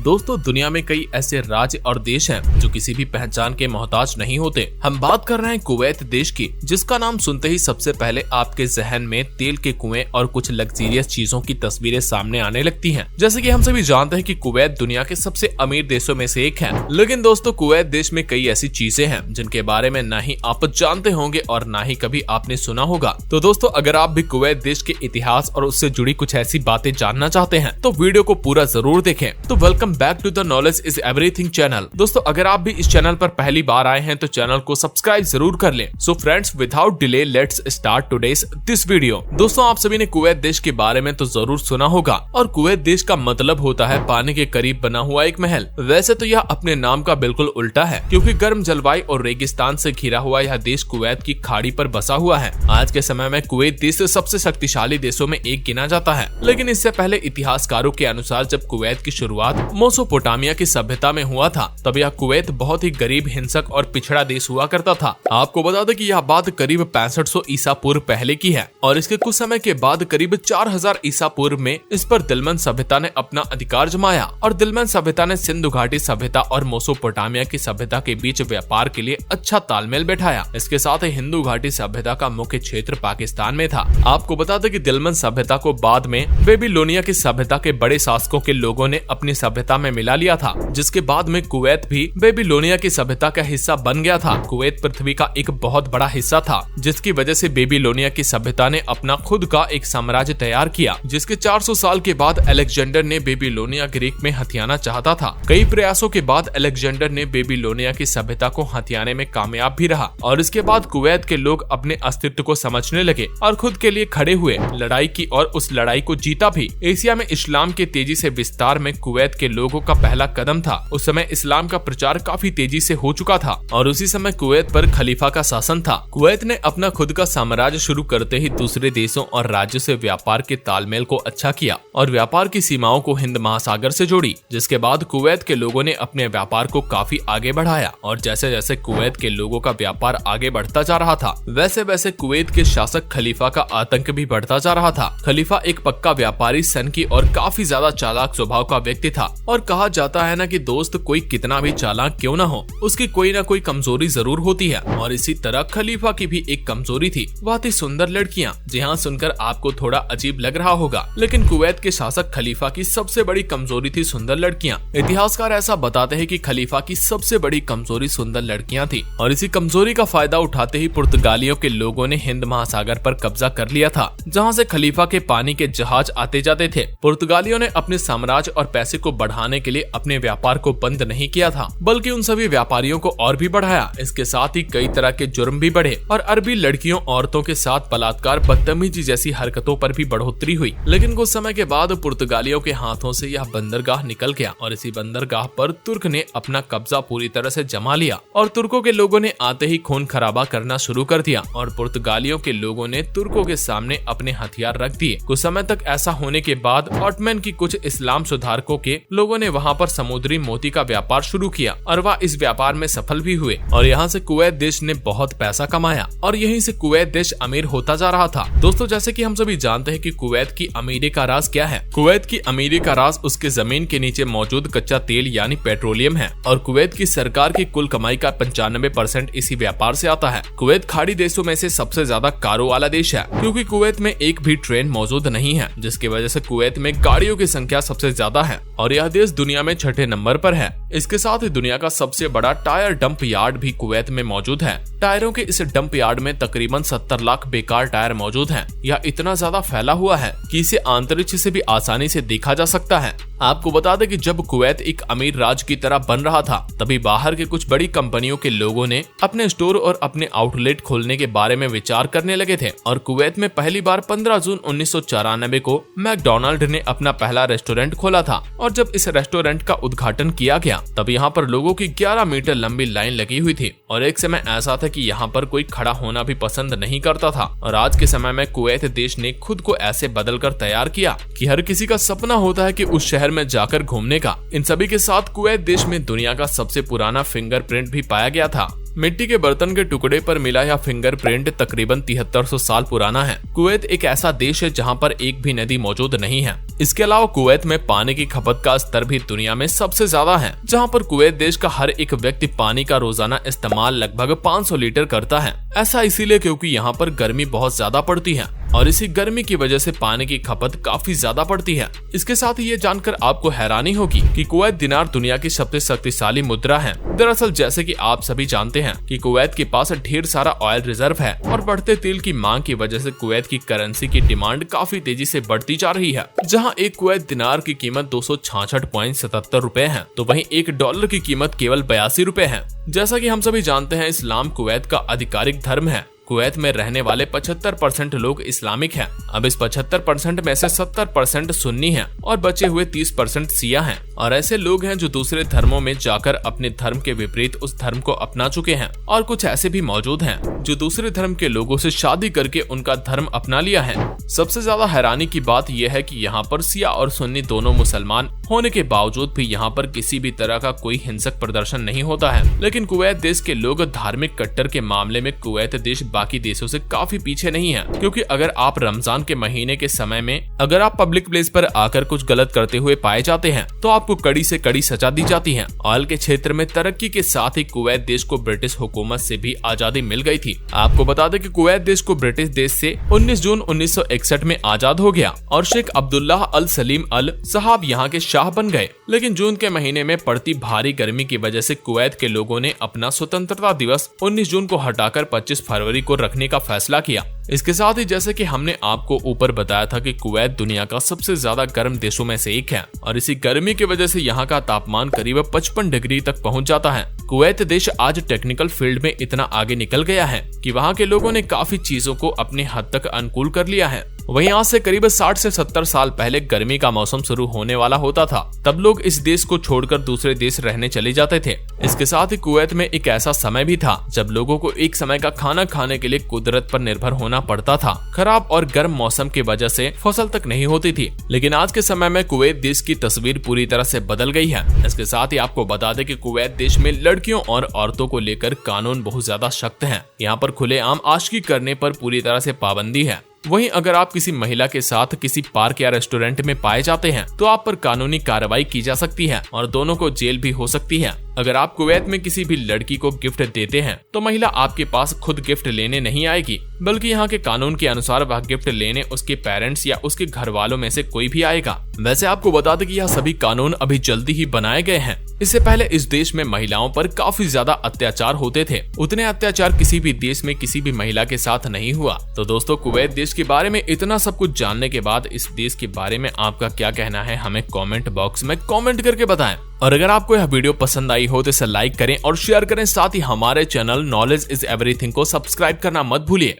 दोस्तों दुनिया में कई ऐसे राज्य और देश हैं जो किसी भी पहचान के मोहताज नहीं होते। हम बात कर रहे हैं कुवैत देश की, जिसका नाम सुनते ही सबसे पहले आपके जहन में तेल के कुएं और कुछ लग्जरियस चीजों की तस्वीरें सामने आने लगती हैं। जैसे कि हम सभी जानते हैं कि कुवैत दुनिया के सबसे अमीर देशों में से एक है, लेकिन दोस्तों कुवैत देश में कई ऐसी चीजें हैं जिनके बारे में ना ही आप जानते होंगे और ना ही कभी आपने सुना होगा। तो दोस्तों अगर आप भी कुवैत देश के इतिहास और उससे जुड़ी कुछ ऐसी बातें जानना चाहते हैं तो वीडियो को पूरा जरूर देखें। तो welcome back to the knowledge is everything channel. दोस्तों अगर आप भी इस चैनल पर पहली बार आए हैं तो चैनल को सब्सक्राइब जरूर कर लें। So friends without delay let's start today's this video. दोस्तों आप सभी ने कुवैत देश के बारे में तो जरूर सुना होगा और कुवैत देश का मतलब होता है पानी के करीब बना हुआ एक महल। वैसे तो यह अपने नाम का बिल्कुल उल्टा है, क्योंकि गर्म जलवायु और रेगिस्तान से घिरा हुआ यह देश कुवैत की खाड़ी पर बसा हुआ है। आज के समय में कुवैत देश सबसे शक्तिशाली देशों में एक गिना जाता है, लेकिन इससे पहले इतिहासकारों के अनुसार जब कुवैत की शुरुआत मेसोपोटामिया की सभ्यता में हुआ था तब यह कुवैत बहुत ही गरीब, हिंसक और पिछड़ा देश हुआ करता था। आपको बता दें कि यह बात करीब 6500 ईसा पूर्व पहले की है और इसके कुछ समय के बाद करीब 4000 ईसा पूर्व में इस पर दिलमन सभ्यता ने अपना अधिकार जमाया और दिलमन सभ्यता ने सिंधु घाटी सभ्यता और मेसोपोटामिया की सभ्यता के बीच व्यापार के लिए अच्छा तालमेल बैठाया। इसके साथ ही हिंदू घाटी सभ्यता का मुख्य क्षेत्र पाकिस्तान में था। आपको बता दें कि दिलमन सभ्यता को बाद में बेबीलोनिया की सभ्यता के बड़े शासकों के लोगों ने अपनी सभ्यता में मिला लिया था, जिसके बाद में कुवैत भी बेबीलोनिया की सभ्यता का हिस्सा बन गया था। कुवैत पृथ्वी का एक बहुत बड़ा हिस्सा था, जिसकी वजह से बेबीलोनिया की सभ्यता ने अपना खुद का एक साम्राज्य तैयार किया, जिसके 400 साल के बाद अलेक्जेंडर ने बेबीलोनिया ग्रीक में हथियाना चाहता था। कई प्रयासों के बाद अलेक्जेंडर ने बेबीलोनिया की सभ्यता को हथियाने में कामयाब भी रहा और इसके बाद कुवैत के लोग अपने अस्तित्व को समझने लगे और खुद के लिए खड़े हुए, लड़ाई की और उस लड़ाई को जीता भी। एशिया में इस्लाम के तेजी से विस्तार में कुवैत के लोगों का पहला कदम था। उस समय इस्लाम का प्रचार काफी तेजी से हो चुका था और उसी समय कुवैत पर खलीफा का शासन था। कुवैत ने अपना खुद का साम्राज्य शुरू करते ही दूसरे देशों और राज्यों से व्यापार के तालमेल को अच्छा किया और व्यापार की सीमाओं को हिंद महासागर से जोड़ी, जिसके बाद कुवैत के लोगों ने अपने व्यापार को काफी आगे बढ़ाया और जैसे जैसे कुवैत के लोगों का व्यापार आगे बढ़ता जा रहा था वैसे वैसे कुवैत के शासक खलीफा का आतंक भी बढ़ता जा रहा था। खलीफा एक पक्का व्यापारी, सनकी और काफी ज्यादा चालाक स्वभाव का व्यक्ति था और कहा जाता है ना कि दोस्त कोई कितना भी चालाक क्यों ना हो, उसकी कोई ना कोई कमजोरी जरूर होती है और इसी तरह खलीफा की भी एक कमजोरी थी, वह थी सुंदर लड़कियां। जी हाँ, सुनकर आपको थोड़ा अजीब लग रहा होगा, लेकिन कुवैत के शासक खलीफा की सबसे बड़ी कमजोरी थी सुंदर लड़कियां। इतिहासकार ऐसा बताते हैं कि खलीफा की सबसे बड़ी कमजोरी सुंदर लड़कियां थी और इसी कमजोरी का फायदा उठाते ही पुर्तगालियों के लोगों ने हिंद महासागर पर कब्जा कर लिया था, जहाँ से खलीफा के पानी के जहाज आते जाते थे। पुर्तगालियों ने अपने साम्राज्य और पैसे को बढ़ाने के लिए अपने व्यापार को बंद नहीं किया था, बल्कि उन सभी व्यापारियों को और भी बढ़ाया। इसके साथ ही कई तरह के जुर्म भी बढ़े और अरबी लड़कियों, औरतों के साथ बलात्कार, बदतमीजी जैसी हरकतों पर भी बढ़ोतरी हुई। लेकिन कुछ समय के बाद पुर्तगालियों के हाथों से यह बंदरगाह निकल गया और इसी बंदरगाह पर तुर्क ने अपना कब्जा पूरी तरह से जमा लिया और तुर्कों के लोगों ने आते ही खून खराबा करना शुरू कर दिया और पुर्तगालियों के लोगों ने तुर्कों के सामने अपने हथियार रख दिए। कुछ समय तक ऐसा होने के बाद ऑटमैन की कुछ इस्लाम सुधारकों के लोगों ने वहां पर समुद्री मोती का व्यापार शुरू किया और वह इस व्यापार में सफल भी हुए और यहाँ से कुवैत देश ने बहुत पैसा कमाया और यहीं से कुवैत देश अमीर होता जा रहा था। दोस्तों जैसे कि हम सभी जानते हैं कि कुवैत की अमीरी का राज क्या है। कुवैत की अमीरी का राज उसके जमीन के नीचे मौजूद कच्चा तेल यानी पेट्रोलियम है और कुवैत की सरकार की कुल कमाई का 95% इसी व्यापार से आता है। कुवैत खाड़ी देशों में से सबसे ज्यादा कारों वाला देश है, क्योंकि कुवैत में एक भी ट्रेन मौजूद नहीं है, जिसकी वजह से कुवैत में गाड़ियों की संख्या सबसे ज्यादा है और यह देश दुनिया में 6ठे नंबर पर है। इसके साथ ही दुनिया का सबसे बड़ा टायर डंप यार्ड भी कुवैत में मौजूद है। टायरों के इस डंप यार्ड में तकरीबन 70 लाख बेकार टायर मौजूद हैं। यह इतना ज्यादा फैला हुआ है कि इसे अंतरिक्ष से भी आसानी से देखा जा सकता है। आपको बता दें कि जब कुवैत एक अमीर राज्य की तरह बन रहा था तभी बाहर के कुछ बड़ी कंपनियों के लोगों ने अपने स्टोर और अपने आउटलेट खोलने के बारे में विचार करने लगे थे और कुवैत में पहली बार 15 जून 1994 को मैकडोनाल्ड ने अपना पहला रेस्टोरेंट खोला था और जब इस रेस्टोरेंट का उद्घाटन किया गया तब यहाँ पर लोगों की 11 मीटर लंबी लाइन लगी हुई थी और एक समय ऐसा था कि यहाँ पर कोई खड़ा होना भी पसंद नहीं करता था और आज के समय में कुवैत देश ने खुद को ऐसे बदलकर तैयार किया कि हर किसी का सपना होता है कि उस शहर में जाकर घूमने का। इन सभी के साथ कुवैत देश में दुनिया का सबसे पुराना फिंगरप्रिंट भी पाया गया था मिट्टी के बर्तन के टुकड़े पर मिला यह फिंगरप्रिंट तकरीबन 7300 साल पुराना है। कुवैत एक ऐसा देश है जहाँ पर एक भी नदी मौजूद नहीं है। इसके अलावा कुवैत में पानी की खपत का स्तर भी दुनिया में सबसे ज्यादा है, जहाँ पर कुवैत देश का हर एक व्यक्ति पानी का रोजाना इस्तेमाल लगभग 500 लीटर करता है। ऐसा इसीलिए क्योंकि यहाँ पर गर्मी बहुत ज्यादा पड़ती है और इसी गर्मी की वजह से पानी की खपत काफी ज्यादा पड़ती है। इसके साथ ही ये जानकर आपको हैरानी होगी कि कुवैत दिनार दुनिया की सबसे शक्तिशाली मुद्रा है। दरअसल जैसे कि आप सभी जानते हैं कि कुवैत के पास ढेर सारा ऑयल रिजर्व है और बढ़ते तेल की मांग की वजह से कुवैत की करेंसी की डिमांड काफी तेजी से बढ़ती जा रही है। जहां एक कुवैत दिनार की कीमत 266.77 रुपए है, तो वहीं $1 की कीमत केवल 82 रुपए है। जैसा कि हम सभी जानते हैं, इस्लाम कुवैत का आधिकारिक धर्म है। कुवैत में रहने वाले 75% लोग इस्लामिक हैं। अब इस 75% में से 70% सुन्नी हैं और बचे हुए 30% शिया हैं। और ऐसे लोग हैं जो दूसरे धर्मों में जाकर अपने धर्म के विपरीत उस धर्म को अपना चुके हैं, और कुछ ऐसे भी मौजूद हैं जो दूसरे धर्म के लोगों से शादी करके उनका धर्म अपना लिया है। सबसे ज्यादा हैरानी की बात यह है कि यहाँ पर शिया और सुन्नी दोनों मुसलमान होने के बावजूद भी यहाँ पर किसी भी तरह का कोई हिंसक प्रदर्शन नहीं होता है। लेकिन कुवैत देश के लोग धार्मिक कट्टर के मामले में कुवैत देश बाकी देशों से काफी पीछे नहीं है, क्योंकि अगर आप रमजान के महीने के समय में अगर आप पब्लिक प्लेस पर आकर कुछ गलत करते हुए पाए जाते हैं तो आपको कड़ी से कड़ी सजा दी जाती है। ऑयल के क्षेत्र में तरक्की के साथ ही कुवैत देश को ब्रिटिश हुकूमत से भी आजादी मिल गई थी। आपको बता दें कि कुवैत देश को ब्रिटिश देश से 19 जून 1961 में आजाद हो गया और शेख अब्दुल्लाह अल सलीम अल साहब यहाँ के शाह बन गए। लेकिन जून के महीने में पड़ती भारी गर्मी की वजह से कुवैत के लोगों ने अपना स्वतंत्रता दिवस 19 जून को हटाकर 25 फरवरी को रखने का फैसला किया। इसके साथ ही जैसे कि हमने आपको ऊपर बताया था कि कुवैत दुनिया का सबसे ज्यादा गर्म देशों में से एक है और इसी गर्मी की वजह से यहाँ का तापमान करीब 55 डिग्री तक पहुँच जाता है। कुवैत देश आज टेक्निकल फील्ड में इतना आगे निकल गया है कि वहाँ के लोगों ने काफी चीजों को अपने हद तक अनुकूल कर लिया है। वहीं आज से करीब 60 से 70 साल पहले गर्मी का मौसम शुरू होने वाला होता था, तब लोग इस देश को छोड़कर दूसरे देश रहने चले जाते थे। इसके साथ ही कुवैत में एक ऐसा समय भी था जब लोगों को एक समय का खाना खाने के लिए कुदरत पर निर्भर होना पड़ता था। खराब और गर्म मौसम की वजह से फसल तक नहीं होती थी। लेकिन आज के समय में कुवैत देश की तस्वीर पूरी तरह से बदल गई है। इसके साथ ही आपको बता दें कि कुवैत देश में लड़कियों और औरतों को लेकर कानून बहुत ज्यादा सख्त हैं। यहाँ पर खुलेआम आशिकी करने पर पूरी तरह से पाबंदी है। वहीं अगर आप किसी महिला के साथ किसी पार्क या रेस्टोरेंट में पाए जाते हैं तो आप पर कानूनी कार्रवाई की जा सकती है और दोनों को जेल भी हो सकती है। अगर आप कुवैत में किसी भी लड़की को गिफ्ट देते हैं तो महिला आपके पास खुद गिफ्ट लेने नहीं आएगी, बल्कि यहाँ के कानून के अनुसार वह गिफ्ट लेने उसके पेरेंट्स या उसके घर वालों में से कोई भी आएगा। वैसे आपको बता दें कि यह सभी कानून अभी जल्दी ही बनाए गए हैं। इससे पहले इस देश में महिलाओं पर काफी ज्यादा अत्याचार होते थे। उतने अत्याचार किसी भी देश में किसी भी महिला के साथ नहीं हुआ। तो दोस्तों, कुवैत देश के बारे में इतना सब कुछ जानने के बाद इस देश के बारे में आपका क्या कहना है, हमें कमेंट बॉक्स में कमेंट करके बताएं। और अगर आपको यह वीडियो पसंद आई हो तो इसे लाइक करें और शेयर करें। साथ ही हमारे चैनल नॉलेज इज एवरीथिंग को सब्सक्राइब करना मत भूलिए।